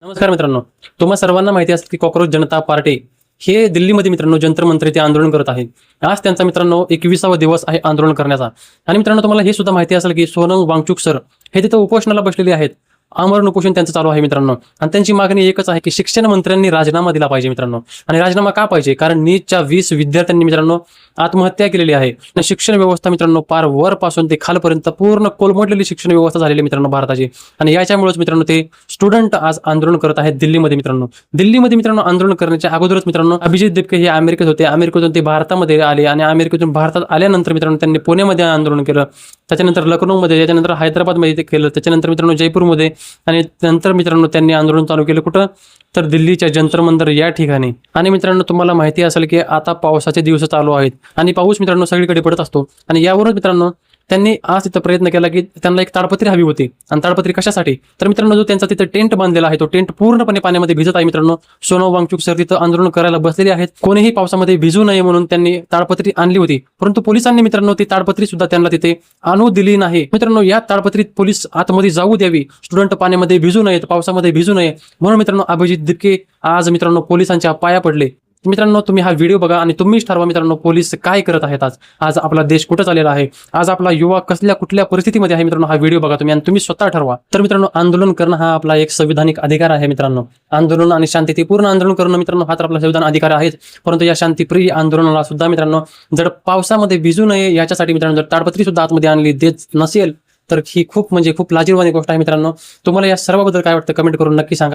नमस्कार मित्रांनो, तुम्हा सर्वांना माहिती असेल की कॉकरोच जनता पार्टी हे दिल्लीमध्ये मित्रांनो जंतर मंतर ते आंदोलन करत आहे. आज त्यांचा मित्रांनो 21वा दिवस आहे आंदोलन करण्याचा. आणि मित्रांनो तुम्हाला हे सुद्धा माहिती असेल की सोनम वांगचुक सर हे तिथं उपोषणाला बसलेले आहेत. आमरण उपोषण त्यांचं चालू आहे मित्रांनो. आणि त्यांची मागणी एकच आहे की शिक्षण मंत्र्यांनी राजीनामा दिला पाहिजे मित्रांनो. आणि राजीनामा का पाहिजे? कारण नीटच्या 20 विद्यार्थ्यांनी मित्रांनो आत्महत्या केलेली आहे. आणि शिक्षण व्यवस्था मित्रांनो पार वरपासून ते खालपर्यंत पूर्ण कोलमडलेली शिक्षण व्यवस्था झालेली मित्रांनो भारताची. आणि याच्यामुळेच मित्रांनो ते स्टुडंट आज आंदोलन करत आहेत दिल्लीमध्ये मित्रांनो. दिल्लीमध्ये मित्रांनो आंदोलन करण्याच्या अगोदरच मित्रांनो अभिजित दिपके हे अमेरिकेत होते. अमेरिकेतून ते भारतामध्ये आले आणि अमेरिकेतून भारतात आल्यानंतर मित्रांनो त्यांनी पुण्यामध्ये आंदोलन केलं. त्याच्यानंतर लखनौमध्ये, त्याच्यानंतर हैदराबादमध्ये ते केलं. त्याच्यानंतर मित्रांनो जयपूरमध्ये आणि नंतर मित्रांनो त्यांनी आंदोलन चालू केलं कुठं? तर दिल्लीच्या जंतर मंतर या ठिकाणी. आणि मित्रांनो तुम्हाला माहिती असेल की आता पावसाचे दिवस चालू आहेत आणि पाऊस मित्रांनो सगळीकडे पडत असतो. आणि यावरून मित्रांनो त्यांनी आज तिथं प्रयत्न केला की त्यांना एक ताडपत्री हवी होती. आणि ताडपत्री कशासाठी? तर मित्रांनो जो त्यांचा तिथं टेंट बांधलेला आहे तो टेंट पूर्णपणे पाण्यामध्ये भिजत आहे मित्रांनो. सोनम वांगचुक सर तिथं आंदोलन करायला बसलेले आहेत. कोणीही पावसामध्ये भिजू नये म्हणून त्यांनी ताडपत्री आणली होती. परंतु पोलिसांनी मित्रांनो ती ताडपत्री सुद्धा त्यांना तिथे आणू दिली नाही. मित्रांनो या ताडपत्रीत पोलीस आतमध्ये जाऊ द्यावी, स्टुडंट पाण्यामध्ये भिजू नयेत, पावसामध्ये भिजू नये म्हणून मित्रांनो अभिजित दिपके आज मित्रांनो पोलिसांच्या पाया पडले. मित्रांनो तुम्ही हा व्हिडिओ बघा आणि तुम्हीच ठरवा मित्रांनो पोलीस काय करत आहेत. आज आपला देश कुठं चाललेला आहे, आज आपला युवा कसल्या कुठल्या परिस्थितीमध्ये आहे मित्रांनो हा व्हिडिओ बघा तुम्ही आणि तुम्ही स्वतः ठरवा. तर मित्रांनो आंदोलन करणं हा आपला एक संविधानिक अधिकार आहे मित्रांनो. आंदोलन आणि शांततेपूर्ण आंदोलन करणं मित्रांनो हा तर आपला संविधान अधिकार आहेच. परंतु या शांतिप्रिय आंदोलनाला सुद्धा मित्रांनो जर पावसामध्ये भिजू नये याच्यासाठी मित्रांनो जर ताडपत्री सुद्धा आतमध्ये आणली देत नसेल तर ही खूप लाजिरवाणी गोष्ट आहे मित्रांनो. तुम्हाला या सर्वाबद्दल काय वाटतं कमेंट करून नक्की सांगा.